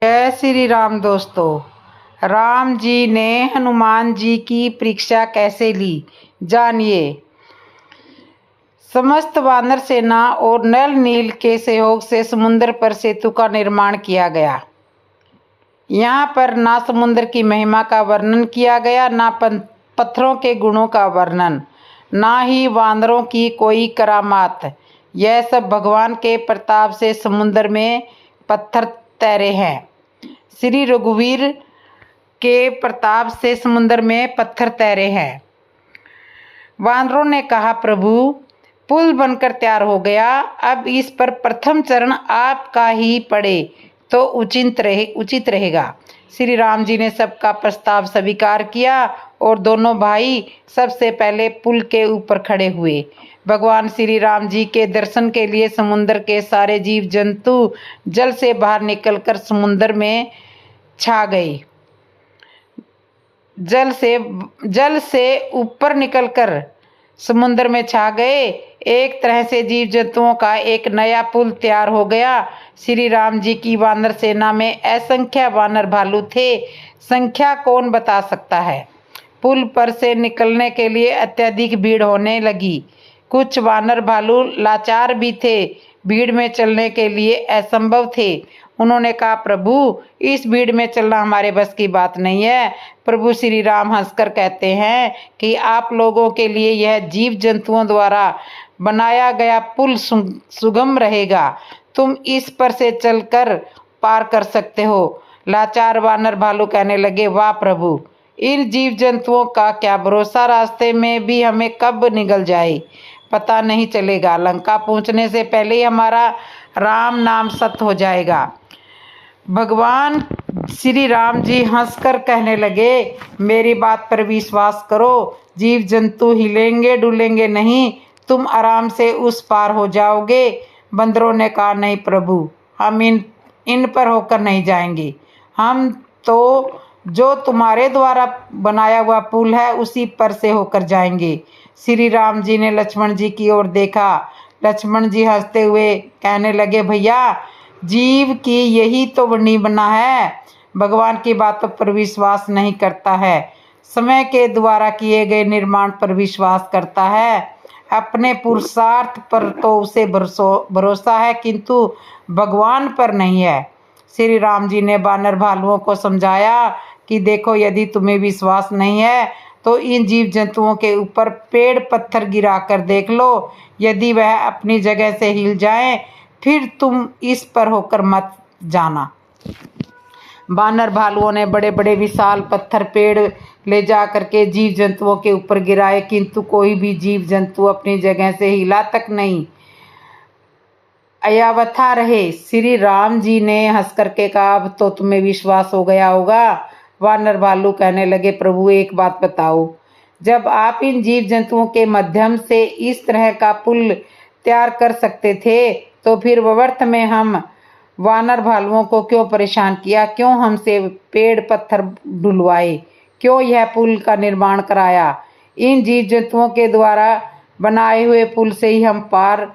जय श्री राम दोस्तों। राम जी ने हनुमान जी की परीक्षा कैसे ली, जानिए। समस्त वानर सेना और नल नील के सहयोग से समुद्र पर सेतु का निर्माण किया गया। यहाँ पर ना समुद्र की महिमा का वर्णन किया गया, ना पत्थरों के गुणों का वर्णन, ना ही वानरों की कोई करामात। यह सब भगवान के प्रताप से समुद्र में पत्थर तैरे हैं। श्री रघुवीर के प्रताप से समुद्र में पत्थर तैरे हैं। वानरों ने कहा, प्रभु पुल बनकर तैयार हो गया, अब इस पर प्रथम चरण आपका ही पड़े तो उचित रहेगा। श्री राम जी ने सबका प्रस्ताव स्वीकार किया और दोनों भाई सबसे पहले पुल के ऊपर खड़े हुए। भगवान श्री राम जी के दर्शन के लिए समुद्र के सारे जीव जंतु जल से बाहर निकलकर समुद्र में छा गए। जल से ऊपर निकलकर समुद्र में छा गए। एक तरह से जीव जंतुओं का एक नया पुल तैयार हो गया। श्री राम जी की वानर सेना में असंख्य वानर भालू थे, संख्या कौन बता सकता है। पुल पर से निकलने के लिए अत्यधिक भीड़ होने लगी। कुछ वानर भालू लाचार भी थे, भीड़ में चलने के लिए असंभव थे। उन्होंने कहा, प्रभु इस भीड़ में चलना हमारे बस की बात नहीं है। प्रभु श्री राम हंसकर कहते हैं कि आप लोगों के लिए यह जीव जंतुओं द्वारा बनाया गया पुल सुगम रहेगा, तुम इस पर से चलकर पार कर सकते हो। लाचार वानर भालू कहने लगे, वाह प्रभु, इन जीव जंतुओं का क्या भरोसा, रास्ते में भी हमें कब निगल जाए पता नहीं चलेगा। लंका पहुंचने से पहले ही हमारा राम नाम सत्य हो जाएगा। भगवान श्री राम जी हंसकर कहने लगे, मेरी बात पर विश्वास करो, जीव जंतु हिलेंगे डुलेंगे नहीं, तुम आराम से उस पार हो जाओगे। बंदरों ने कहा, नहीं प्रभु, हम इन पर होकर नहीं जाएंगे, हम तो जो तुम्हारे द्वारा बनाया हुआ पुल है उसी पर से होकर जाएंगे। श्री राम जी ने लक्ष्मण जी की ओर देखा। लक्ष्मण जी हंसते हुए कहने लगे, भैया जीव की यही तो बना है, भगवान की बातों पर विश्वास नहीं करता है, समय के द्वारा किए गए निर्माण पर विश्वास करता है। अपने पुरुषार्थ पर तो उसे भरोसा है, किंतु भगवान पर नहीं है। श्री राम जी ने वानर भालुओं को समझाया कि देखो, यदि तुम्हें विश्वास नहीं है तो इन जीव जंतुओं के ऊपर पेड़ पत्थर गिरा कर देख लो, यदि वह अपनी जगह से हिल जाएं, फिर तुम इस पर होकर मत जाना। वानर भालुओं ने बड़े बड़े विशाल पत्थर पेड़ ले जा करके जीव जंतुओं के ऊपर गिराए, किंतु कोई भी जीव जंतु अपनी जगह से हिला तक नहीं, अयावथा रहे। श्री राम जी ने हंस करके कहा, अब तो तुम्हें विश्वास हो गया होगा। वानर भालू कहने लगे, प्रभु एक बात बताओ, जब आप इन जीव जंतुओं के माध्यम से इस तरह का पुल तैयार कर सकते थे तो फिर व्यर्थ में हम वानर भालुओं को क्यों परेशान किया, क्यों हमसे पेड़ पत्थर डुलवाए, क्यों यह पुल का निर्माण कराया। इन जीव जंतुओं के द्वारा बनाए हुए पुल से ही हम पार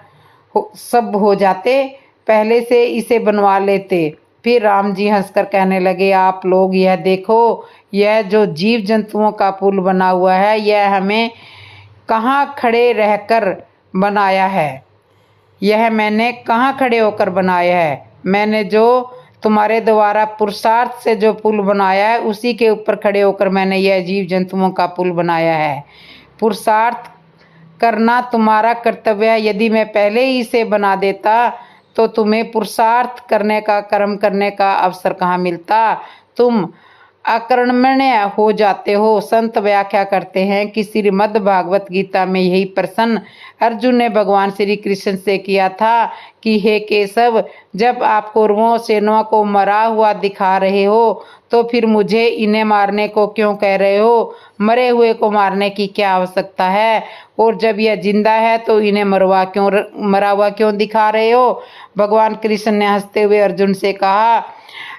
सब हो जाते, पहले से इसे बनवा लेते। फिर राम जी हंसकर कहने लगे, आप लोग यह देखो, यह जो जीव जंतुओं का पुल बना हुआ है, यह हमें कहाँ खड़े रहकर बनाया है, यह मैंने कहाँ खड़े होकर बनाया है। मैंने जो तुम्हारे द्वारा पुरुषार्थ से जो पुल बनाया है उसी के ऊपर खड़े होकर मैंने यह जीव जंतुओं का पुल बनाया है। पुरुषार्थ करना तुम्हारा कर्तव्य है, यदि मैं पहले ही इसे बना देता तो तुम्हें पुरुषार्थ करने का, कर्म करने का अवसर कहाँ मिलता, तुम अकर्मण्य हो जाते हो। संत व्याख्या करते हैं कि श्रीमद् भागवत गीता में यही प्रश्न अर्जुन ने भगवान श्री कृष्ण से किया था कि हे केशव, जब आप कौरवों सेना को मरा हुआ दिखा रहे हो तो फिर मुझे इन्हें मारने को क्यों कह रहे हो, मरे हुए को मारने की क्या आवश्यकता है, और जब यह जिंदा है तो इन्हें मरा हुआ क्यों दिखा रहे हो। भगवान कृष्ण ने हंसते हुए अर्जुन से कहा,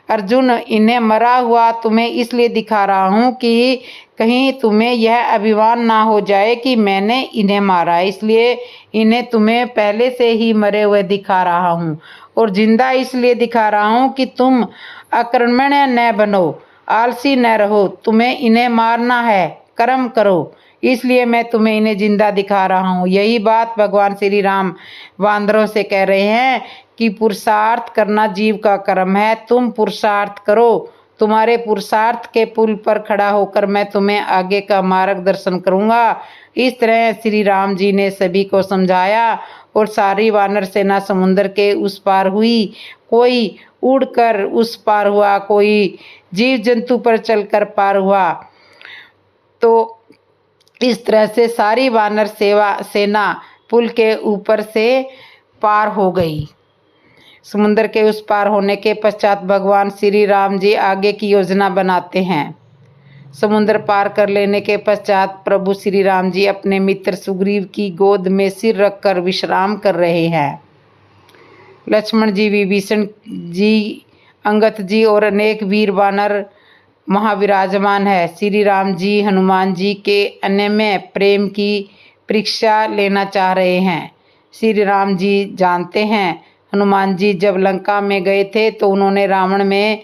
अर्जुन, इन्हें मरा हुआ तुम्हें इसलिए दिखा रहा हूँ कि कहीं तुम्हें यह अभिमान ना हो जाए कि मैंने इन्हें मारा, इसलिए इन्हें तुम्हें पहले से ही मरे हुए दिखा रहा हूँ। और जिंदा इसलिए दिखा रहा हूँ कि तुम अकर्मण्य न बनो, आलसी न रहो, तुम्हें इन्हें मारना है, कर्म करो, इसलिए मैं तुम्हें इन्हें जिंदा दिखा रहा हूँ। यही बात भगवान श्री राम वानरों से कह रहे हैं कि पुरुषार्थ करना जीव का कर्म है, तुम पुरुषार्थ करो, तुम्हारे पुरुषार्थ के पुल पर खड़ा होकर मैं तुम्हें आगे का मार्गदर्शन करूंगा। इस तरह श्री राम जी ने सभी को समझाया और सारी वानर सेना समुद्र के उस पार हुई। कोई उड़कर उस पार हुआ, कोई जीव जंतु पर चलकर पार हुआ। तो इस तरह से सारी वानर सेना पुल के ऊपर से पार हो गई। समुद्र के उस पार होने के पश्चात भगवान श्री राम जी आगे की योजना बनाते हैं। समुद्र पार कर लेने के पश्चात प्रभु श्री राम जी अपने मित्र सुग्रीव की गोद में सिर रखकर विश्राम कर रहे हैं। लक्ष्मण जी, विभीषण जी, अंगद जी और अनेक वीर वानर महाविराजमान है। श्री राम जी हनुमान जी के अनन्य प्रेम की परीक्षा लेना चाह रहे हैं। श्री राम जी जानते हैं हनुमान जी जब लंका में गए थे तो उन्होंने रावण में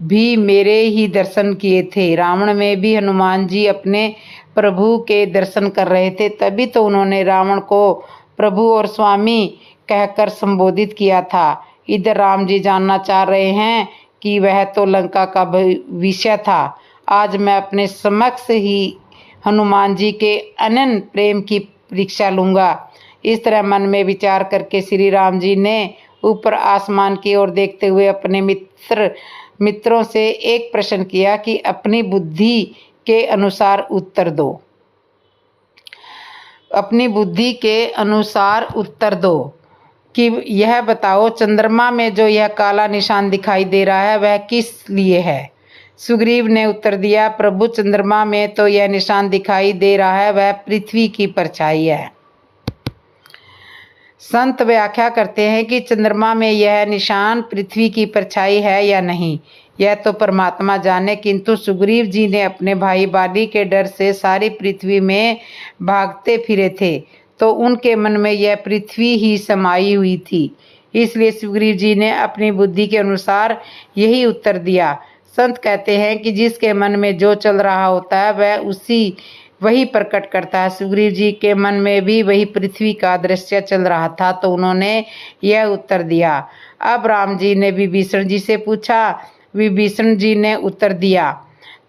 भी मेरे ही दर्शन किए थे। रावण में भी हनुमान जी अपने प्रभु के दर्शन कर रहे थे, तभी तो उन्होंने रावण को प्रभु और स्वामी कहकर संबोधित किया था। इधर राम जी जानना चाह रहे हैं कि वह तो लंका का विषय था। आज मैं अपने समक्ष ही हनुमान जी के अनन्य प्रेम की परीक्षा लूँगा। इस तरह मन में विचार करके श्री राम जी ने ऊपर आसमान की ओर देखते हुए अपने मित्रों से एक प्रश्न किया कि अपनी बुद्धि के अनुसार उत्तर दो। अपनी बुद्धि के अनुसार उत्तर दो कि यह बताओ, चंद्रमा में जो यह काला निशान दिखाई दे रहा है वह किस लिए है? सुग्रीव ने उत्तर दिया, प्रभु चंद्रमा में तो यह निशान दिखाई दे रहा है वह पृथ्वी की परछाई है। संत व्याख्या करते हैं कि चंद्रमा में यह निशान पृथ्वी की परछाई है या नहीं यह तो परमात्मा जाने, किंतु सुग्रीव जी ने अपने भाई बाली के डर से सारी पृथ्वी में भागते फिरे थे तो उनके मन में यह पृथ्वी ही समाई हुई थी। इसलिए सुग्रीव जी ने अपनी बुद्धि के अनुसार यही उत्तर दिया। संत कहते हैं कि जिसके मन में जो चल रहा होता है वह वही प्रकट करता है। सुग्रीव जी के मन में भी वही पृथ्वी का दृश्य चल रहा था तो उन्होंने यह उत्तर दिया। अब राम जी ने विभीषण जी से पूछा। विभीषण जी ने उत्तर दिया,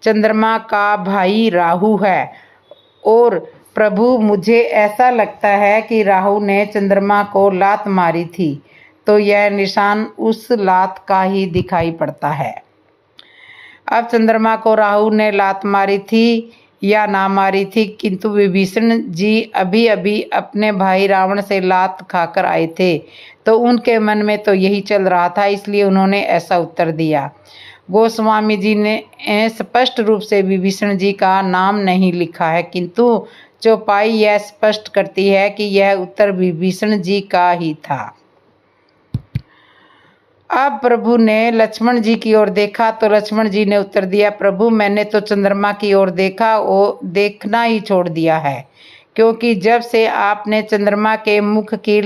चंद्रमा का भाई राहु है और प्रभु मुझे ऐसा लगता है कि राहु ने चंद्रमा को लात मारी थी तो यह निशान उस लात का ही दिखाई पड़ता है। अब चंद्रमा को राहु ने लात मारी थी या ना मारी थी, किंतु विभीषण जी अभी अभी अपने भाई रावण से लात खाकर आए थे तो उनके मन में तो यही चल रहा था, इसलिए उन्होंने ऐसा उत्तर दिया। गोस्वामी जी ने स्पष्ट रूप से विभीषण जी का नाम नहीं लिखा है, किंतु चौपाई यह स्पष्ट करती है कि यह उत्तर विभीषण जी का ही था। अब प्रभु ने लक्ष्मण जी की ओर देखा तो लक्ष्मण जी ने उत्तर दिया, प्रभु मैंने तो चंद्रमा की ओर देखा और देखना ही छोड़ दिया है, क्योंकि जब से आपने चंद्रमा के मुख की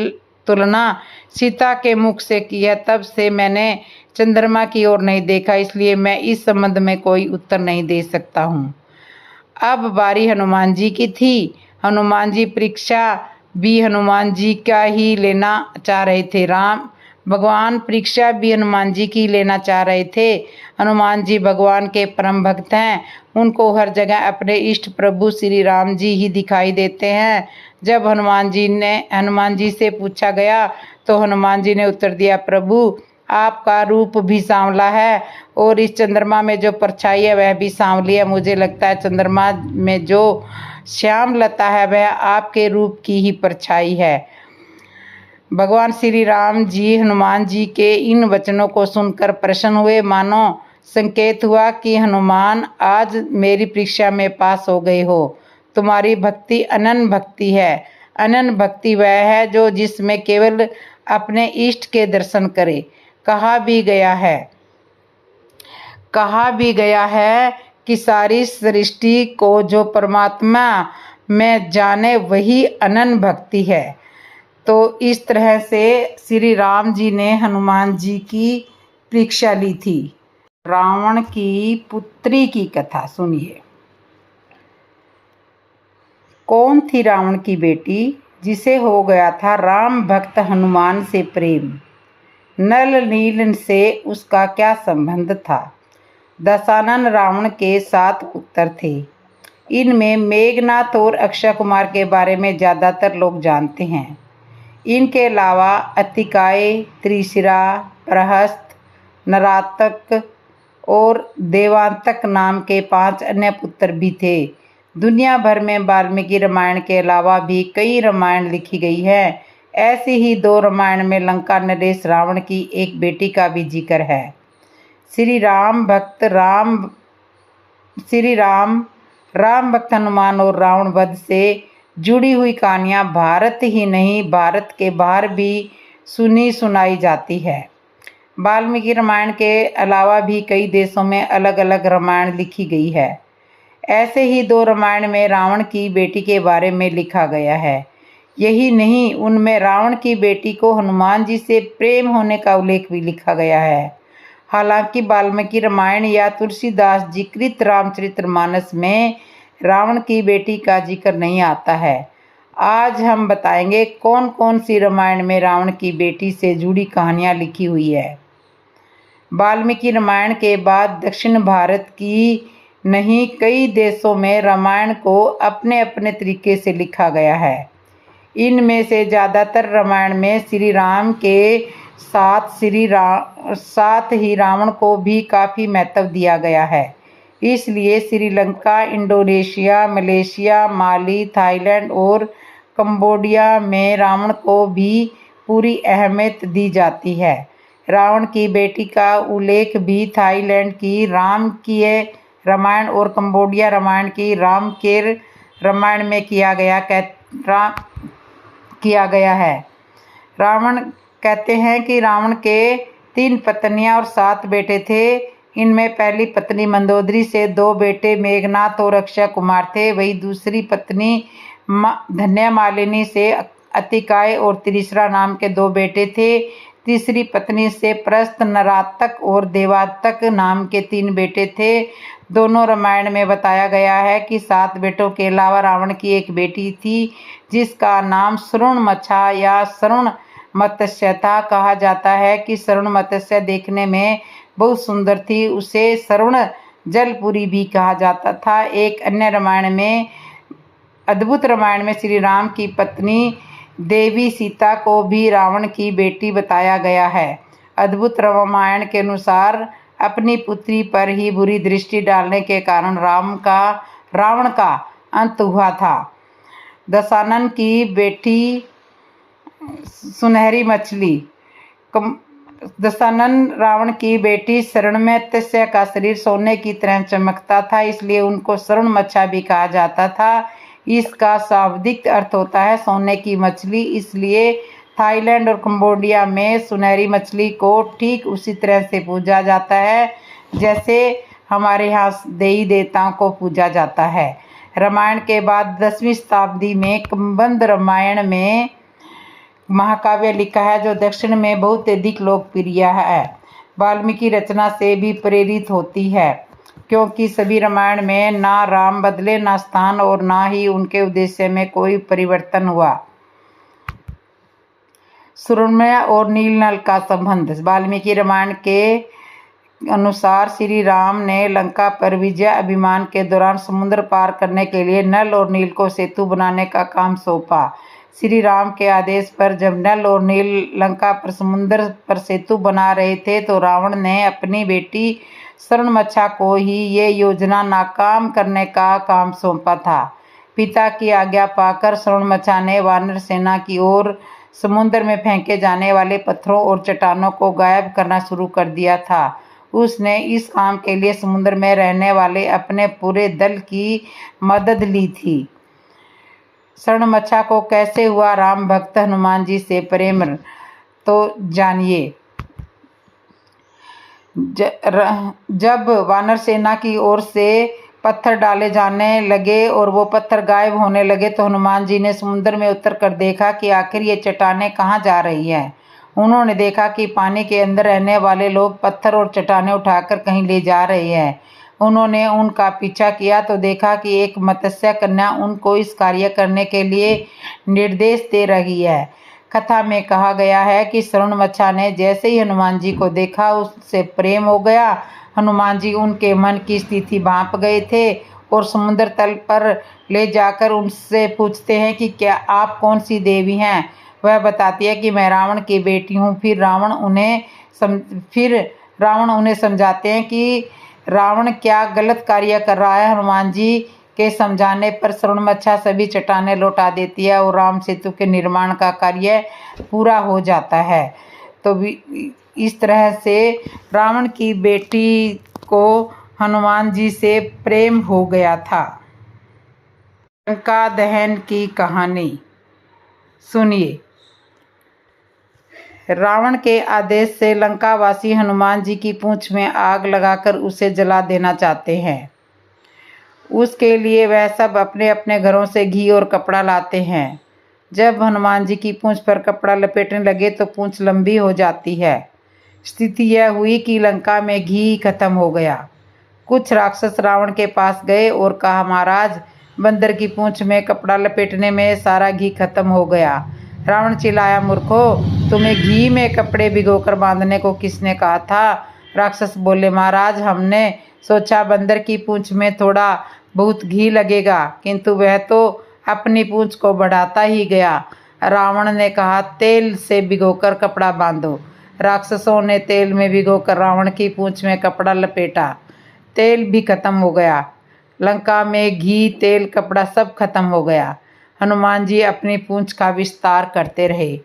तुलना सीता के मुख से की है तब से मैंने चंद्रमा की ओर नहीं देखा, इसलिए मैं इस संबंध में कोई उत्तर नहीं दे सकता हूँ। अब बारी हनुमान जी की थी। हनुमान जी परीक्षा भी हनुमान जी का ही लेना चाह रहे थे। भगवान परीक्षा भी हनुमान जी की लेना चाह रहे थे। हनुमान जी भगवान के परम भक्त हैं, उनको हर जगह अपने इष्ट प्रभु श्री राम जी ही दिखाई देते हैं। जब हनुमान जी से पूछा गया तो हनुमान जी ने उत्तर दिया, प्रभु आपका रूप भी सांवला है और इस चंद्रमा में जो परछाई है वह भी सांवली है। मुझे लगता है चंद्रमा में जो श्याम लता है वह आपके रूप की ही परछाई है। भगवान श्री राम जी हनुमान जी के इन वचनों को सुनकर प्रसन्न हुए, मानो संकेत हुआ कि हनुमान आज मेरी परीक्षा में पास हो गए हो। तुम्हारी भक्ति अनन्य भक्ति है। अनन्य भक्ति वह है जो जिसमें केवल अपने इष्ट के दर्शन करे। कहा भी गया है कि सारी सृष्टि को जो परमात्मा में जाने वही अनन्य भक्ति है। तो इस तरह से श्री राम जी ने हनुमान जी की परीक्षा ली थी। रावण की पुत्री की कथा सुनिए। कौन थी रावण की बेटी जिसे हो गया था राम भक्त हनुमान से प्रेम? नल नील से उसका क्या संबंध था? दशानन रावण के 7 पुत्र थे। इनमें मेघनाथ और अक्षय कुमार के बारे में ज़्यादातर लोग जानते हैं। इनके अलावा अतिकाय, त्रिशिरा, प्रहस्त, नरातक और देवांतक नाम के 5 अन्य पुत्र भी थे। दुनिया भर में वाल्मीकि रामायण के अलावा भी कई रामायण लिखी गई है। ऐसी ही 2 रामायण में लंका नरेश रावण की एक बेटी का भी जिक्र है। श्री राम भक्त हनुमान और रावण वध से जुड़ी हुई कहानियाँ भारत ही नहीं, भारत के बाहर भी सुनी सुनाई जाती है। वाल्मीकि रामायण के अलावा भी कई देशों में अलग अलग रामायण लिखी गई है। ऐसे ही 2 रामायण में रावण की बेटी के बारे में लिखा गया है। यही नहीं, उनमें रावण की बेटी को हनुमान जी से प्रेम होने का उल्लेख भी लिखा गया है। हालांकि वाल्मीकि रामायण या तुलसीदास जी कृत रामचरितमानस में रावण की बेटी का जिक्र नहीं आता है। आज हम बताएंगे कौन कौन सी रामायण में रावण की बेटी से जुड़ी कहानियाँ लिखी हुई है। वाल्मीकि रामायण के बाद दक्षिण भारत की नहीं, कई देशों में रामायण को अपने अपने तरीके से लिखा गया है। इनमें से ज़्यादातर रामायण में श्री राम के साथ ही रावण को भी काफ़ी महत्व दिया गया है। इसलिए श्रीलंका, इंडोनेशिया, मलेशिया, माली, थाईलैंड और कंबोडिया में रावण को भी पूरी अहमियत दी जाती है। रावण की बेटी का उल्लेख भी थाईलैंड की रामकीय रामायण और कंबोडिया रामायण की रामकेर रामायण में किया गया है। रावण कहते हैं कि रावण के 3 पत्नियां और 7 बेटे थे। इनमें पहली पत्नी मंदोदरी से 2 बेटे मेघनाथ और अक्षय कुमार थे। वही दूसरी पत्नी धन्यमालिनी से अतिकाय और त्रिशिरा नाम के 2 बेटे थे। तीसरी पत्नी से प्रस्थ, नरातक और देवातक नाम के 3 बेटे थे। दोनों रामायण में बताया गया है कि 7 बेटों के अलावा रावण की एक बेटी थी जिसका नाम सरुणमच्छा या सरुण मत्स्य था। कहा जाता है कि सरुण मत्स्य देखने में बहुत सुंदर थी। उसे सरुण जलपुरी भी कहा जाता था। एक अन्य रामायण में, अद्भुत रामायण में, श्री राम की पत्नी देवी सीता को भी रावण की बेटी बताया गया है। अद्भुत रामायण के अनुसार अपनी पुत्री पर ही बुरी दृष्टि डालने के कारण रावण का अंत हुआ था। दशानन की बेटी सुनहरी मछली। दशानन रावण की बेटी सरुणमत्स्य का शरीर सोने की तरह चमकता था, इसलिए उनको सरुणमच्छा भी कहा जाता था। इसका शाब्दिक अर्थ होता है सोने की मछली। इसलिए थाईलैंड और कंबोडिया में सुनहरी मछली को ठीक उसी तरह से पूजा जाता है जैसे हमारे यहाँ देवी देवताओं को पूजा जाता है। रामायण के बाद 10वीं शताब्दी में कम्बंद रामायण में महाकाव्य लिखा है जो दक्षिण में बहुत अधिक लोकप्रिय है। वाल्मीकि रचना से भी प्रेरित होती है क्योंकि सभी रामायण में ना राम बदले, ना स्थान और ना ही उनके उद्देश्य में कोई परिवर्तन हुआ। सुरम्य और नीलनल का संबंध। वाल्मीकि रामायण के अनुसार श्री राम ने लंका पर विजय अभियान के दौरान समुद्र पार करने के लिए नल और नील को सेतु बनाने का काम सौंपा। श्री राम के आदेश पर जब नल और नील लंका पर समुद्र पर सेतु बना रहे थे तो रावण ने अपनी बेटी सरुणमच्छा को ही ये योजना नाकाम करने का काम सौंपा था। पिता की आज्ञा पाकर सरुणमच्छा ने वानर सेना की ओर समुद्र में फेंके जाने वाले पत्थरों और चट्टानों को गायब करना शुरू कर दिया था। उसने इस काम के लिए समुद्र में रहने वाले अपने पूरे दल की मदद ली थी। सरुणमच्छा को कैसे हुआ राम भक्त हनुमान जी से प्रेम, तो जानिए। जब वानर सेना की ओर से पत्थर डाले जाने लगे और वो पत्थर गायब होने लगे तो हनुमान जी ने समुद्र में उतर कर देखा कि आखिर ये चट्टानें कहाँ जा रही हैं। उन्होंने देखा कि पानी के अंदर रहने वाले लोग पत्थर और चट्टानें उठाकर कहीं ले जा रहे हैं। उन्होंने उनका पीछा किया तो देखा कि एक मत्स्य कन्या उनको इस कार्य करने के लिए निर्देश दे रही है। कथा में कहा गया है कि शरणमच्छा ने जैसे ही हनुमान जी को देखा उससे प्रेम हो गया। हनुमान जी उनके मन की स्थिति भांप गए थे और समुद्र तल पर ले जाकर उनसे पूछते हैं कि क्या आप कौन सी देवी हैं। वह बताती है कि मैं रावण की बेटी हूँ। फिर रावण उन्हें समझाते हैं कि रावण क्या गलत कार्य कर रहा है। हनुमान जी के समझाने पर शरणमच्छा सभी चट्टानें लौटा देती है और राम सेतु के निर्माण का कार्य पूरा हो जाता है। तो इस तरह से रावण की बेटी को हनुमान जी से प्रेम हो गया था। लंका दहन की कहानी सुनिए। रावण के आदेश से लंकावासी हनुमान जी की पूंछ में आग लगाकर उसे जला देना चाहते हैं। उसके लिए वह सब अपने अपने घरों से घी और कपड़ा लाते हैं। जब हनुमान जी की पूंछ पर कपड़ा लपेटने लगे तो पूंछ लंबी हो जाती है। स्थिति यह हुई कि लंका में घी खत्म हो गया। कुछ राक्षस रावण के पास गए और कहा, महाराज, बंदर की पूंछ में कपड़ा लपेटने में सारा घी खत्म हो गया। रावण चिल्लाया, मूर्खों, तुम्हें घी में कपड़े भिगोकर बांधने को किसने कहा था। राक्षस बोले, महाराज, हमने सोचा बंदर की पूंछ में थोड़ा बहुत घी लगेगा, किंतु वह तो अपनी पूंछ को बढ़ाता ही गया। रावण ने कहा, तेल से भिगोकर कपड़ा बांधो। राक्षसों ने तेल में भिगोकर रावण की पूंछ में कपड़ा लपेटा। तेल भी खत्म हो गया। लंका में घी, तेल, कपड़ा सब खत्म हो गया। हनुमान जी अपनी पूंछ का विस्तार करते रहे।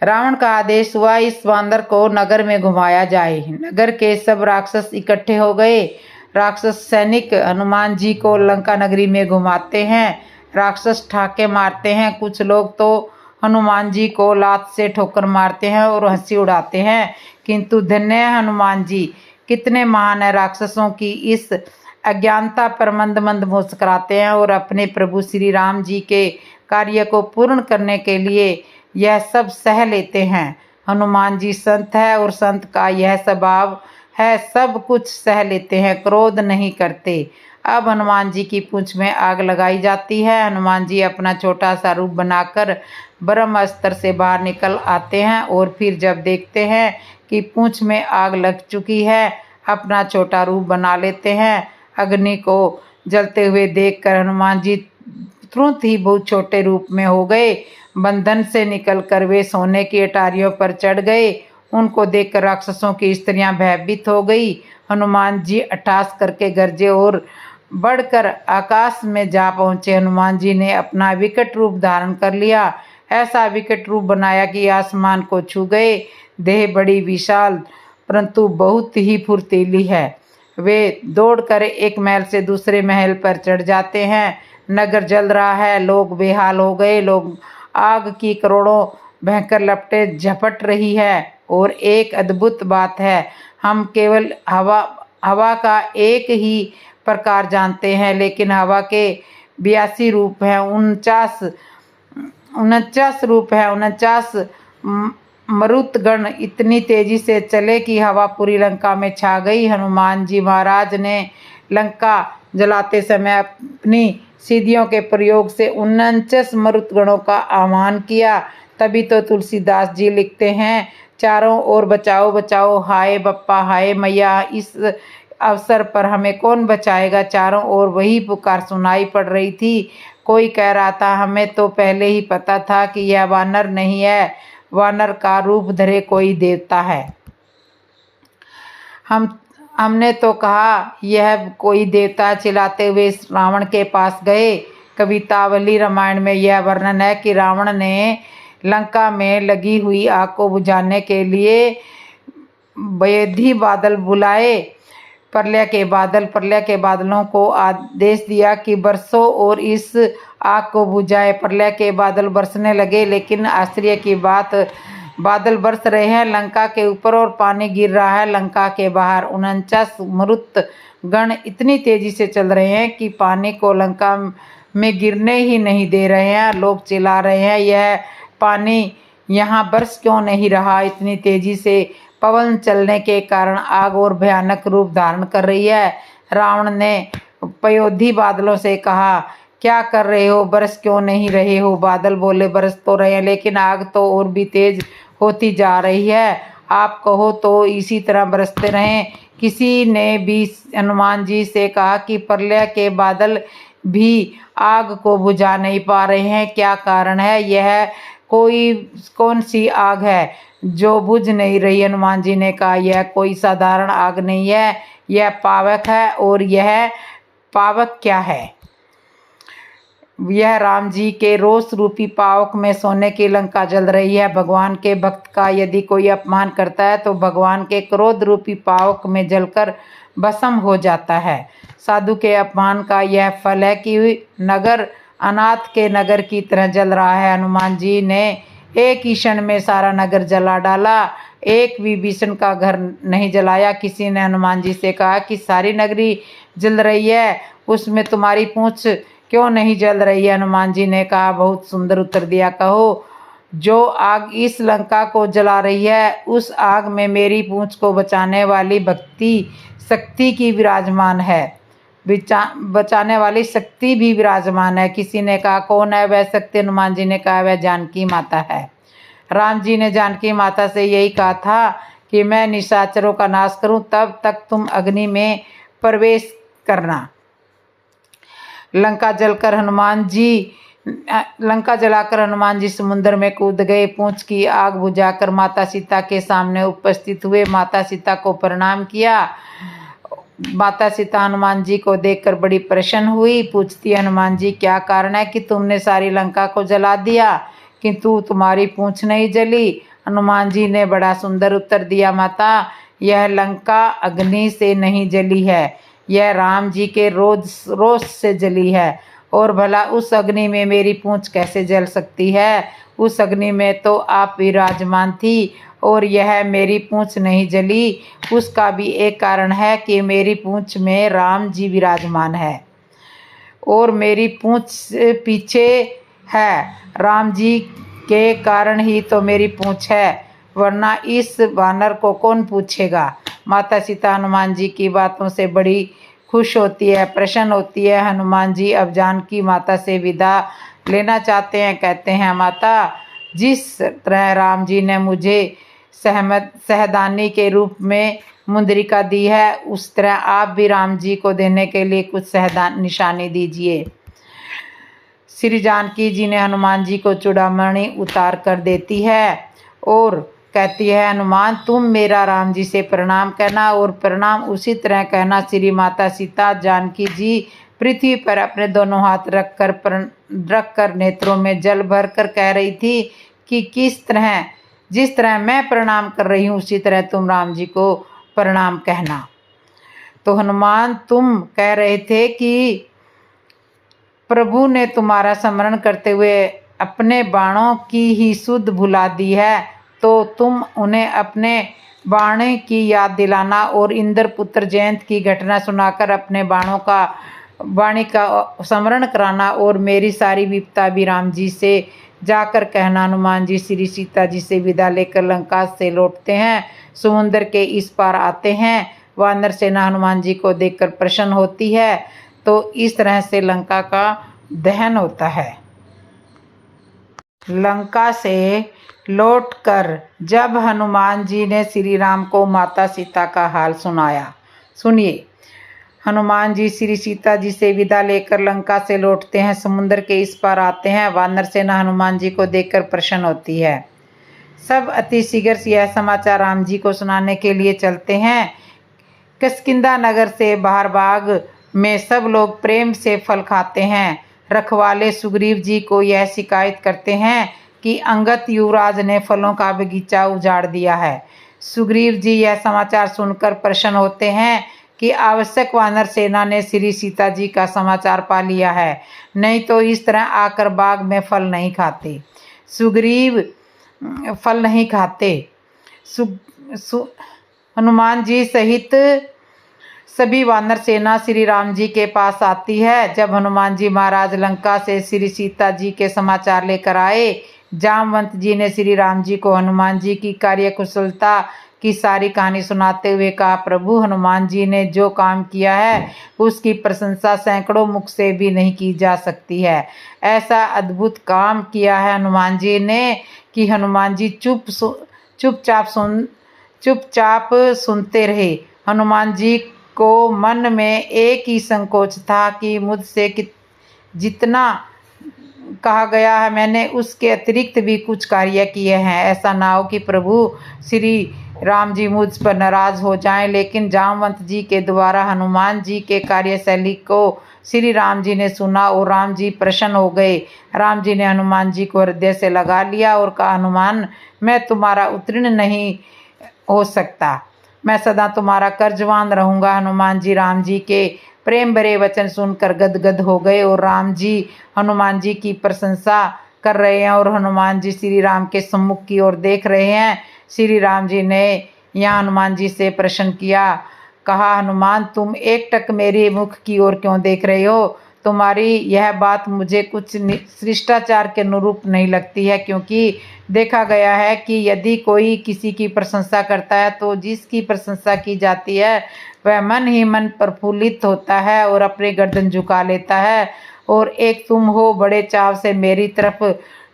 रावण का आदेश हुआ, इस बांदर को नगर में घुमाया जाए। नगर के सब राक्षस इकट्ठे हो गए। राक्षस सैनिक हनुमान जी को लंका नगरी में घुमाते हैं। राक्षस ठाके मारते हैं। कुछ लोग तो हनुमान जी को लात से ठोकर मारते हैं और हंसी उड़ाते हैं। किंतु धन्य है हनुमान जी, कितने महान है। राक्षसों की इस अज्ञानता पर मंद मंद मुस्कुराते हैं और अपने प्रभु श्री राम जी के कार्य को पूर्ण करने के लिए यह सब सह लेते हैं। हनुमान जी संत है और संत का यह स्वभाव है, सब कुछ सह लेते हैं, क्रोध नहीं करते। अब हनुमान जी की पूंछ में आग लगाई जाती है। हनुमान जी अपना छोटा सा रूप बनाकर ब्रह्मास्त्र से बाहर निकल आते हैं और फिर जब देखते हैं कि पूंछ में आग लग चुकी है, अपना छोटा रूप बना लेते हैं। अग्नि को जलते हुए देखकर हनुमान जी तुरंत ही बहुत छोटे रूप में हो गए। बंधन से निकलकर वे सोने की अटारियों पर चढ़ गए। उनको देखकर राक्षसों की स्त्रियां भयभीत हो गई। हनुमान जी अट्टहास करके गरजे और बढ़कर आकाश में जा पहुंचे। हनुमान जी ने अपना विकट रूप धारण कर लिया। ऐसा विकट रूप बनाया कि आसमान को छू गए। देह बड़ी विशाल परंतु बहुत ही फुर्तीली है। वे दौड़कर एक महल से दूसरे महल पर चढ़ जाते हैं। नगर जल रहा है, लोग बेहाल हो गए। लोग आग की करोड़ों भयंकर लपटें झपट रही है। और एक अद्भुत बात है, हम केवल हवा का एक ही प्रकार जानते हैं, लेकिन हवा के 82 रूप हैं, 49 रूप हैं। 49 मरुतगण इतनी तेजी से चले कि हवा पूरी लंका में छा गई। हनुमान जी महाराज ने लंका जलाते समय अपनी सिद्धियों के प्रयोग से 49 मरुतगणों का आह्वान किया। तभी तो तुलसीदास जी लिखते हैं, चारों ओर बचाओ बचाओ, हाय बप्पा हाय मैया, इस अवसर पर हमें कौन बचाएगा। चारों ओर वही पुकार सुनाई पड़ रही थी। कोई कह रहा था, हमें तो पहले ही पता था कि यह वानर नहीं है, वानर का रूप धरे कोई देवता है। हमने तो कहा यह कोई देवता। चिल्लाते हुए रावण के पास गए। कवितावली रामायण में यह वर्णन है कि रावण ने लंका में लगी हुई आग को बुझाने के लिए वेदी बादल बुलाए। प्रलय के बादलों को आदेश दिया कि बरसो और इस आग को बुझाए। प्रलय के बादल बरसने लगे, लेकिन आश्चर्य की बात, बादल बरस रहे हैं लंका के ऊपर और पानी गिर रहा है लंका के बाहर। 49 मरुत गण इतनी तेजी से चल रहे हैं कि पानी को लंका में गिरने ही नहीं दे रहे हैं। लोग चिल्ला रहे हैं, यहाँ बरस क्यों नहीं रहा? इतनी तेजी से पवन चलने के कारण आग और भयानक रूप धारण कर रही है। रावण ने पयोधी बादलों से कहा, क्या कर रहे हो? बरस क्यों नहीं रहे हो? बादल बोले, बरस तो रहे हैं, लेकिन आग तो और भी तेज होती जा रही है। आप कहो तो इसी तरह बरसते रहें। किसी ने भी हनुमान जी से कहा कि प्रलय के बादल भी आग को बुझा नहीं पा रहे हैं, क्या कारण है? यह कौन सी आग है जो बुझ नहीं रही? हनुमान जी ने कहा, यह कोई साधारण आग नहीं है, यह पावक है। और यह पावक क्या है? यह राम जी के रोष रूपी पावक में सोने की लंका जल रही है। भगवान के भक्त का यदि कोई अपमान करता है तो भगवान के क्रोध रूपी पावक में जलकर भस्म हो जाता है। साधु के अपमान का यह फल है कि नगर अनाथ के नगर की तरह जल रहा है। हनुमान जी ने एक ही क्षण में सारा नगर जला डाला, एक भी विभीषण का घर नहीं जलाया। किसी ने हनुमान जी से कहा कि सारी नगरी जल रही है, उसमें तुम्हारी पूंछ क्यों नहीं जल रही है? हनुमान जी ने कहा, बहुत सुंदर उत्तर दिया। कहो, जो आग इस लंका को जला रही है, उस आग में मेरी पूंछ को बचाने वाली भक्ति शक्ति की विराजमान है, बचाने वाली शक्ति भी विराजमान है। किसी ने कहा, कौन है वह शक्ति? हनुमान जी ने कहा, वह जानकी माता है। राम जी ने जानकी माता से यही कहा था कि मैं निशाचरों का नाश करूं, तब तक तुम अग्नि में प्रवेश करना। लंका जलाकर हनुमान जी समुद्र में कूद गए। पूंछ की आग बुझाकर माता सीता के सामने उपस्थित हुए। माता सीता को प्रणाम किया। माता सीता हनुमान जी को देखकर बड़ी प्रसन्न हुई। पूछती, हनुमान जी, क्या कारण है कि तुमने सारी लंका को जला दिया किंतु तुम्हारी पूंछ नहीं जली? हनुमान जी ने बड़ा सुंदर उत्तर दिया, माता, यह लंका अग्नि से नहीं जली है, यह राम जी के रोष से जली है। और भला उस अग्नि में मेरी पूंछ कैसे जल सकती है? उस अग्नि में तो आप विराजमान थी और यह मेरी पूंछ नहीं जली। उसका भी एक कारण है कि मेरी पूंछ में राम जी विराजमान है और मेरी पूंछ पीछे है। राम जी के कारण ही तो मेरी पूंछ है, वरना इस वानर को कौन पूछेगा? माता सीता हनुमान जी की बातों से बड़ी खुश होती है, प्रसन्न होती है। हनुमान जी अब जानकी माता से विदा लेना चाहते हैं। कहते हैं, माता, जिस तरह राम जी ने मुझे सहदानी के रूप में मुंदरिका दी है, उस तरह आप भी राम जी को देने के लिए कुछ निशानी दीजिए। श्री जानकी जी ने हनुमान जी को चूड़ामणि उतार कर देती है और कहती है, हनुमान, तुम मेरा राम जी से प्रणाम कहना और प्रणाम उसी तरह कहना। श्री माता सीता जानकी जी पृथ्वी पर अपने दोनों हाथ रखकर नेत्रों में जल भर कर कह रही थी कि जिस तरह मैं प्रणाम कर रही हूँ उसी तरह तुम राम जी को प्रणाम कहना। तो हनुमान, तुम कह रहे थे कि प्रभु ने तुम्हारा स्मरण करते हुए अपने बाणों की ही सुध भुला दी है, तो तुम उन्हें अपने बाण की याद दिलाना और इंद्रपुत्र जयंत की घटना सुनाकर अपने वाणी का स्मरण कराना और मेरी सारी विपदा भी राम जी से जाकर कहना। हनुमान जी श्री सीता जी से विदा लेकर लंका से लौटते हैं, समुद्र के इस पार आते हैं। वानर सेना हनुमान जी को देखकर प्रसन्न होती है। तो इस तरह से लंका का दहन होता है। लंका से लौटकर जब हनुमान जी ने श्री राम को माता सीता का हाल सुनाया, सुनिए। हनुमान जी श्री सीता जी से विदा लेकर लंका से लौटते हैं, समुद्र के इस पार आते हैं। वानर सेना हनुमान जी को देखकर प्रसन्न होती है। सब अति शीघ्र यह समाचार राम जी को सुनाने के लिए चलते हैं। किष्किंधा नगर से बाहर बाग में सब लोग प्रेम से फल खाते हैं। रखवाले सुग्रीव जी को यह शिकायत करते हैं कि अंगद युवराज ने फलों का बगीचा उजाड़ दिया है। सुग्रीव जी यह समाचार सुनकर प्रसन्न होते हैं कि आवश्यक वानर सेना ने श्री सीता जी का समाचार पा लिया है, नहीं तो इस तरह आकर बाग में फल नहीं खाते। सुग्रीव फल नहीं खाते। हनुमान जी सहित सभी वानर सेना श्री राम जी के पास आती है। जब हनुमान जी महाराज लंका से श्री सीता जी के समाचार लेकर आए, जामवंत जी ने श्री राम जी को हनुमान जी की कार्यकुशलता की सारी कहानी सुनाते हुए कहा, प्रभु हनुमान जी ने जो काम किया है उसकी प्रशंसा सैकड़ों मुख से भी नहीं की जा सकती है। ऐसा अद्भुत काम किया है हनुमान जी ने कि हनुमान जी चुपचाप सुनते रहे। हनुमान जी को मन में एक ही संकोच था कि मुझसे जितना कहा गया है मैंने उसके अतिरिक्त भी कुछ कार्य किए हैं। ऐसा ना हो कि प्रभु श्री राम जी मुझ पर नाराज हो जाएं। लेकिन जामवंत जी के द्वारा हनुमान जी के कार्यशैली को श्री राम जी ने सुना और राम जी प्रसन्न हो गए। राम जी ने हनुमान जी को हृदय से लगा लिया और कहा, हनुमान, मैं तुम्हारा उत्तीर्ण नहीं हो सकता, मैं सदा तुम्हारा कर्जवान रहूंगा। हनुमान जी राम जी के प्रेम भरे वचन सुनकर गदगद हो गए और राम जी हनुमान जी की प्रशंसा कर रहे हैं और हनुमान जी श्री राम के सम्मुख की ओर देख रहे हैं। श्री राम जी ने यहाँ हनुमान जी से प्रश्न किया, कहा, हनुमान, तुम एकटक मेरे मुख की ओर क्यों देख रहे हो? तुम्हारी यह बात मुझे कुछ शिष्टाचार के अनुरूप नहीं लगती है, क्योंकि देखा गया है कि यदि कोई किसी की प्रशंसा करता है तो जिसकी प्रशंसा की जाती है वह मन ही मन प्रफुल्लित होता है और अपनी गर्दन झुका लेता है। और एक तुम हो, बड़े चाव से मेरी तरफ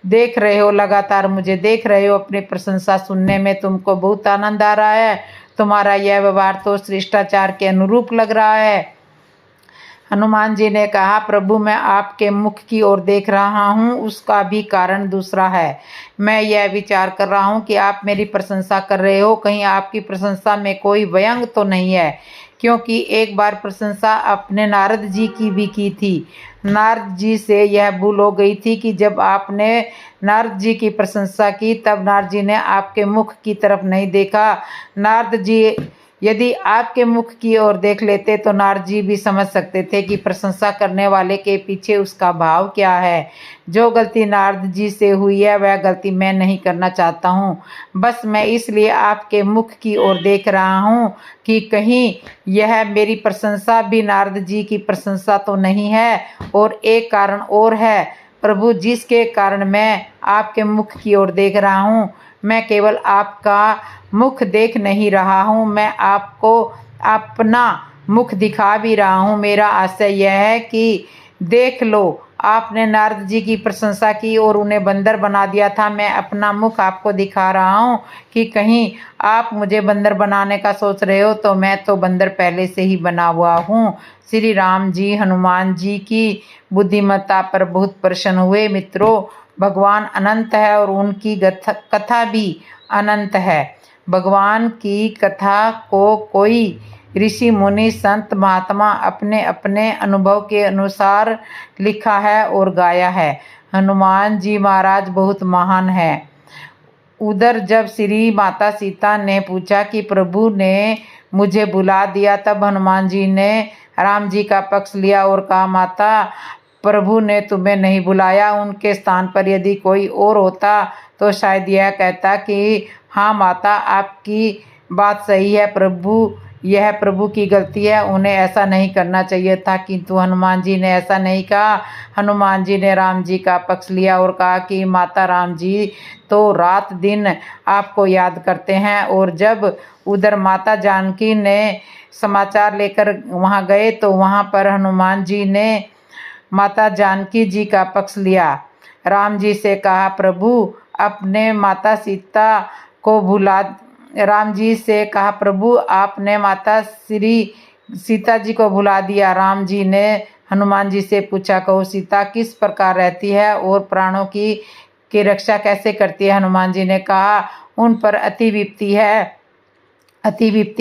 देख रहे हो, लगातार मुझे देख रहे हो। अपनी प्रशंसा सुनने में तुमको बहुत आनंद आ रहा है। तुम्हारा यह व्यवहार तो शिष्टाचार के अनुरूप लग रहा है। हनुमान जी ने कहा, प्रभु, मैं आपके मुख की ओर देख रहा हूँ, उसका भी कारण दूसरा है। मैं यह विचार कर रहा हूँ कि आप मेरी प्रशंसा कर रहे हो, कहीं आपकी प्रशंसा में कोई व्यंग तो नहीं है, क्योंकि एक बार प्रशंसा अपने नारद जी की भी की थी। नारद जी से यह भूल हो गई थी कि जब आपने नारद जी की प्रशंसा की तब नारद जी ने आपके मुख की तरफ नहीं देखा। नारद जी यदि आपके मुख की ओर देख लेते तो नारद जी भी समझ सकते थे कि प्रशंसा करने वाले के पीछे उसका भाव क्या है। जो गलती नारद जी से हुई है वह गलती मैं नहीं करना चाहता हूँ। बस मैं इसलिए आपके मुख की ओर देख रहा हूँ कि कहीं यह मेरी प्रशंसा भी नारद जी की प्रशंसा तो नहीं है। और एक कारण और है प्रभु, जिसके कारण मैं आपके मुख की ओर देख रहा हूँ। मैं केवल आपका मुख देख नहीं रहा हूँ, मैं आपको अपना मुख दिखा भी रहा हूँ। मेरा आशय यह है कि देख लो, आपने नारद जी की प्रशंसा की और उन्हें बंदर बना दिया था। मैं अपना मुख आपको दिखा रहा हूँ कि कहीं आप मुझे बंदर बनाने का सोच रहे हो तो मैं तो बंदर पहले से ही बना हुआ हूँ। श्री राम जी हनुमान जी की बुद्धिमत्ता पर बहुत प्रसन्न हुए। मित्रों, भगवान अनंत है और उनकी कथा भी अनंत है। भगवान की कथा को कोई ऋषि मुनि संत महात्मा अपने अपने अनुभव के अनुसार लिखा है और गाया है। हनुमान जी महाराज बहुत महान है। उधर जब श्री माता सीता ने पूछा कि प्रभु ने मुझे बुला दिया, तब हनुमान जी ने राम जी का पक्ष लिया और कहा, माता, प्रभु ने तुम्हें नहीं बुलाया। उनके स्थान पर यदि कोई और होता तो शायद यह कहता कि हाँ माता, आपकी बात सही है, यह प्रभु की गलती है, उन्हें ऐसा नहीं करना चाहिए था। किंतु हनुमान जी ने ऐसा नहीं कहा। हनुमान जी ने राम जी का पक्ष लिया और कहा कि माता, राम जी तो रात दिन आपको याद करते हैं। और जब उधर माता जानकी ने समाचार लेकर वहाँ गए तो वहाँ पर हनुमान जी ने माता जानकी जी का पक्ष लिया। राम जी से कहा, प्रभु अपने माता सीता को भुला राम जी से कहा, प्रभु आपने माता श्री सीता जी को भुला दिया। राम जी ने हनुमान जी से पूछा, कहो सीता किस प्रकार रहती है और प्राणों की रक्षा कैसे करती है? हनुमान जी ने कहा, उन पर अति विपत्ति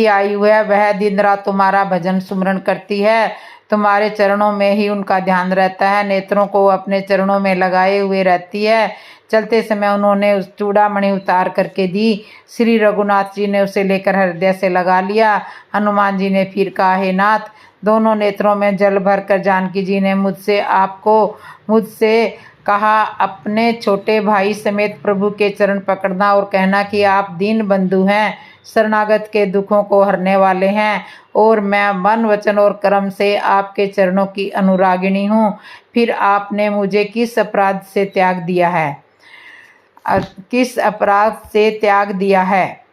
आई हुई है। वह दिन रात तुम्हारा भजन सुमरण करती है, तुम्हारे चरणों में ही उनका ध्यान रहता है, नेत्रों को अपने चरणों में लगाए हुए रहती है। चलते समय उन्होंने उस चूड़ामणि उतार करके दी। श्री रघुनाथ जी ने उसे लेकर हृदय से लगा लिया। हनुमान जी ने फिर कहा, हे नाथ, दोनों नेत्रों में जल भरकर जानकी जी ने मुझसे कहा, अपने छोटे भाई समेत प्रभु के चरण पकड़ना और कहना कि आप दीन बंधु हैं, शरणागत के दुखों को हरने वाले हैं और मैं मन वचन और कर्म से आपके चरणों की अनुरागिणी हूँ। फिर आपने मुझे किस अपराध से त्याग दिया है? किस अपराध से त्याग दिया है?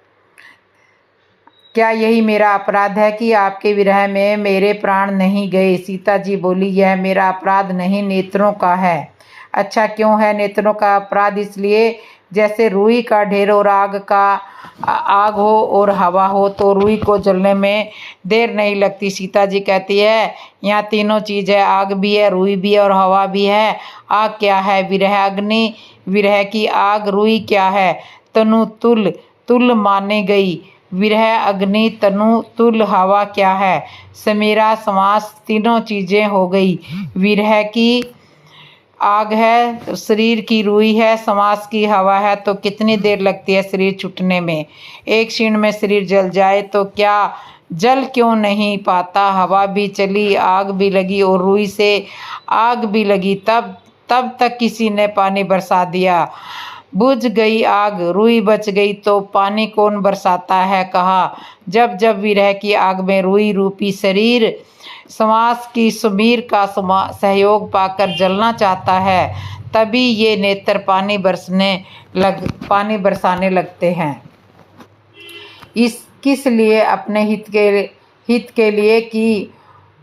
क्या यही मेरा अपराध है कि आपके विरह में मेरे प्राण नहीं गए? सीता जी बोली, यह मेरा अपराध नहीं, नेत्रों का है। अच्छा, क्यों है नेत्रों का अपराध? इसलिए जैसे रुई का ढेर और आग हो और हवा हो तो रुई को जलने में देर नहीं लगती। सीता जी कहती है, यहाँ तीनों चीज़ है, आग भी है, रुई भी है और हवा भी है। आग क्या है? विरह अग्नि, विरह की आग। रुई क्या है? तनु तुल, तुल माने गई। विरह अग्नि, तनु तुल। हवा क्या है? समीरा समास, तीनों चीज़ें हो गई। विरह की आग है, शरीर की रुई है, समास की हवा है, तो कितनी देर लगती है शरीर छूटने में? एक क्षण में शरीर जल जाए तो क्या जल क्यों नहीं पाता? हवा भी चली, आग भी लगी और रुई से आग भी लगी, तब तक किसी ने पानी बरसा दिया। बुझ गई आग, रुई बच गई, तो पानी कौन बरसाता है? कहा, जब जब विरह की आग में रुई रूपी शरीर समास की सुमीर का सहयोग पाकर जलना चाहता है, तभी ये नेत्र पानी बरसाने लगते हैं। किस लिए? अपने हित के लिए कि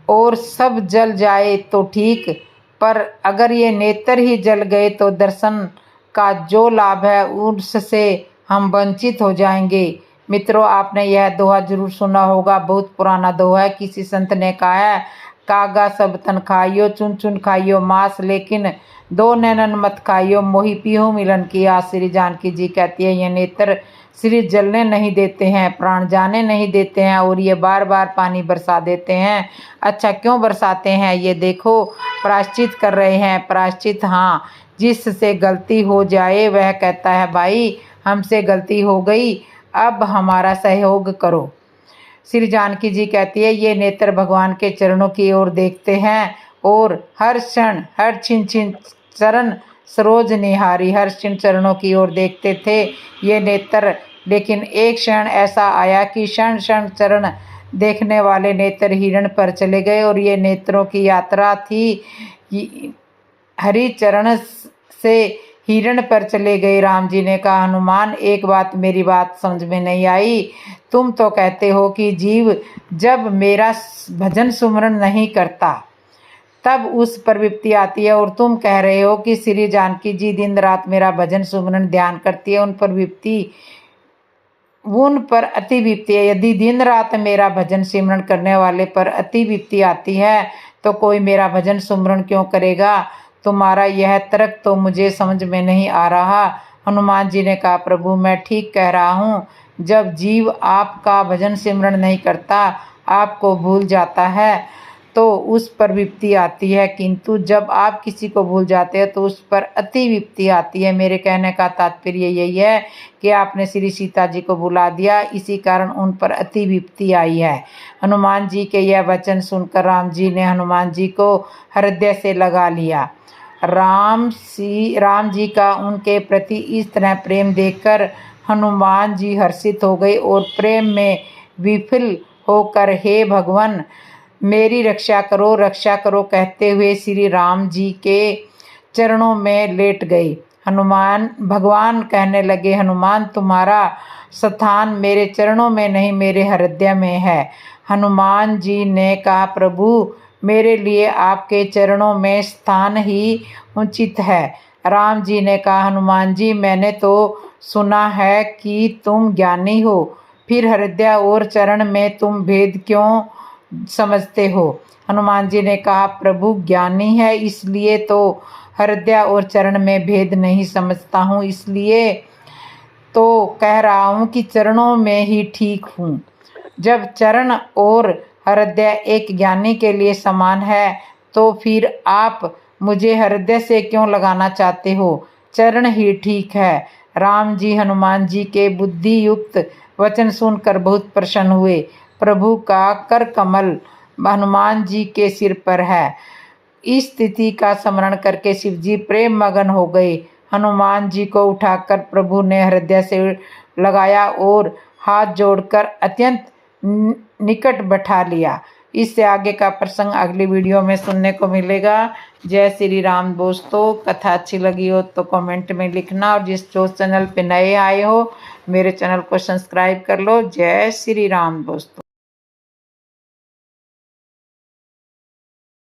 और सब जल जाए तो ठीक, पर अगर ये नेत्र ही जल गए तो दर्शन का जो लाभ है उससे हम वंचित हो जाएंगे। मित्रों, आपने यह दोहा जरूर सुना होगा, बहुत पुराना दोहा है। किसी संत ने कहा है, कागा सब तन खाइयो, चुन चुन खाइयो मांस, लेकिन दो नैनन मत खाइयो, मोहि पीहू मिलन की आस। श्री जानकी जी कहती है, ये नेत्र शरीर जलने नहीं देते हैं, प्राण जाने नहीं देते हैं और ये बार बार पानी बरसा देते हैं। अच्छा, क्यों बरसाते हैं? ये देखो, प्रायश्चित कर रहे हैं। प्रायश्चित? हाँ, जिससे गलती हो जाए वह कहता है, भाई हमसे गलती हो गई, अब हमारा सहयोग करो। श्री जानकी जी कहती है, ये नेत्र भगवान के चरणों की ओर देखते हैं और हर क्षण हर छिन छिन चरण सरोज निहारी, हर क्षण चरणों की ओर देखते थे ये नेत्र। लेकिन एक क्षण ऐसा आया कि क्षण क्षण चरण देखने वाले नेत्र हिरण पर चले गए और ये नेत्रों की यात्रा थी हरि चरण से हिरण पर चले गए। राम जी ने कहा, हनुमान एक बात, मेरी बात समझ में नहीं आई। तुम तो कहते हो कि जीव जब मेरा भजन सुमरण नहीं करता तब उस पर विपत्ति आती है, और तुम कह रहे हो कि श्री जानकी जी दिन रात मेरा भजन सुमरण ध्यान करती है, उन पर अति विपत्ति है। यदि दिन रात मेरा भजन सिमरण करने वाले पर अति विपत्ति आती है तो कोई मेरा भजन सुमरण क्यों करेगा? तुम्हारा यह तर्क तो मुझे समझ में नहीं आ रहा। हनुमान जी ने कहा, प्रभु मैं ठीक कह रहा हूँ। जब जीव आपका भजन सिमरण नहीं करता, आपको भूल जाता है, तो उस पर विपत्ति आती है, किंतु जब आप किसी को भूल जाते हैं तो उस पर अति विपत्ति आती है। मेरे कहने का तात्पर्य यही है कि आपने श्री सीता जी को भुला दिया, इसी कारण उन पर अति विपत्ति आई है। हनुमान जी के यह वचन सुनकर राम जी ने हनुमान जी को हृदय से लगा लिया। राम जी का उनके प्रति इस तरह प्रेम देखकर हनुमान जी हर्षित हो गए और प्रेम में विफल होकर, हे भगवान मेरी रक्षा करो कहते हुए श्री राम जी के चरणों में लेट गए। भगवान कहने लगे, हनुमान तुम्हारा स्थान मेरे चरणों में नहीं, मेरे हृदय में है। हनुमान जी ने कहा, प्रभु मेरे लिए आपके चरणों में स्थान ही उचित है। राम जी ने कहा, हनुमान जी मैंने तो सुना है कि तुम ज्ञानी हो, फिर हृदय और चरण में तुम भेद क्यों समझते हो? हनुमान जी ने कहा, प्रभु ज्ञानी है इसलिए तो हृदय और चरण में भेद नहीं समझता हूँ, इसलिए तो कह रहा हूँ कि चरणों में ही ठीक हूँ। जब चरण और हृदय एक ज्ञानी के लिए समान है तो फिर आप मुझे हृदय से क्यों लगाना चाहते हो? चरण ही ठीक है। राम जी हनुमान जी के बुद्धि युक्त वचन सुनकर बहुत प्रसन्न हुए। प्रभु का कर कमल हनुमान जी के सिर पर है। इस स्थिति का स्मरण करके शिव जी प्रेम मगन हो गए। हनुमान जी को उठाकर प्रभु ने हृदय से लगाया और हाथ जोड़कर अत्यंत निकट बैठा लिया। इससे आगे का प्रसंग अगली वीडियो में सुनने को मिलेगा। जय श्री राम दोस्तों। कथा अच्छी लगी हो तो कमेंट में लिखना, और जो चैनल पे नए आए हो मेरे चैनल को सब्सक्राइब कर लो। जय श्री राम दोस्तों।